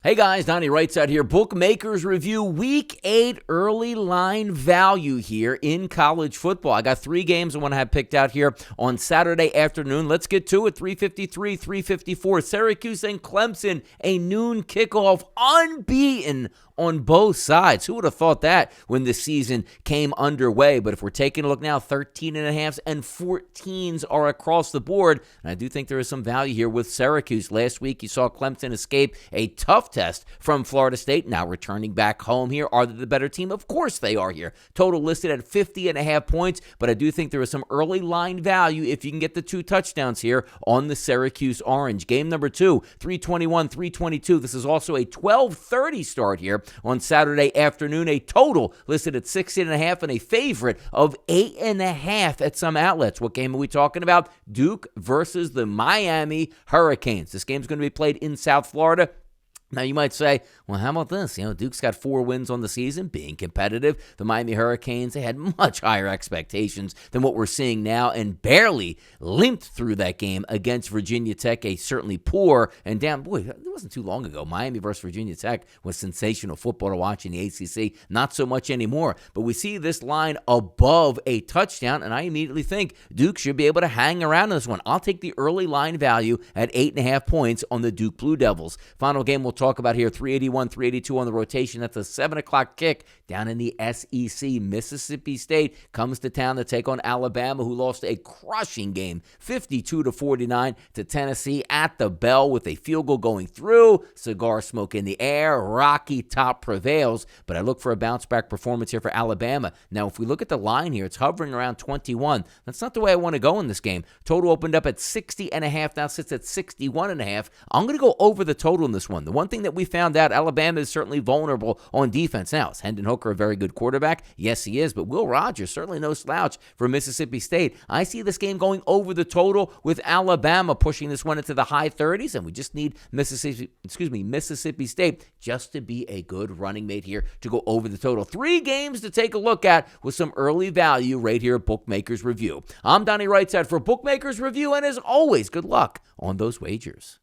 Hey guys, Donnie RightSide here. Bookmakers review Week 8 early line value here in college football. I got 3 games I want to have picked out here on Saturday afternoon. Let's get to it. 3:53, 3:54. Syracuse and Clemson, a noon kickoff, unbeaten on both sides. Who would have thought that when the season came underway? But if we're taking a look now, 13.5s and 14s are across the board. And I do think there is some value here with Syracuse. Last week, you saw Clemson escape a tough test from Florida State. Now returning back home here. Are they the better team? Of course they are here. Total listed at 50.5 points. But I do think there is some early line value if you can get the 2 touchdowns here on the Syracuse Orange. Game number 2, 3:21, 3:22. This is also a 12:30 start here on Saturday afternoon. A total listed at 16.5 and a favorite of 8.5 at some outlets. What game are we talking about? Duke versus the Miami Hurricanes. This game's going to be played in South Florida. Now, you might say, well, how about this? Duke's got 4 wins on the season, being competitive. The Miami Hurricanes, they had much higher expectations than what we're seeing now and barely limped through that game against Virginia Tech, a certainly poor and down. Boy, it wasn't too long ago. Miami versus Virginia Tech was sensational football to watch in the ACC. Not so much anymore. But we see this line above a touchdown, and I immediately think Duke should be able to hang around this one. I'll take the early line value at 8.5 points on the Duke Blue Devils. Final game we'll talk about here, 381, 382 on the rotation. That's a 7 o'clock kick down in the SEC. Mississippi State comes to town to take on Alabama, who lost a crushing game, 52-49 to Tennessee at the bell with a field goal going through, cigar smoke in the air, Rocky Top prevails, but I look for a bounce-back performance here for Alabama. Now, if we look at the line here, it's hovering around 21. That's not the way I want to go in this game. Total opened up at 60.5, now sits at 61.5. I'm going to go over the total in this one. The one thing that we found out, Alabama is certainly vulnerable on defense. Now, is Hendon Hooker a very good quarterback? Yes, he is, but Will Rogers, certainly no slouch for Mississippi State. I see this game going over the total with Alabama pushing this one into the high 30s, and we just need Mississippi State just to be a good running mate here to go over the total. 3 games to take a look at with some early value right here at Bookmakers Review. I'm Donnie RightSide for Bookmakers Review, and as always, good luck on those wagers.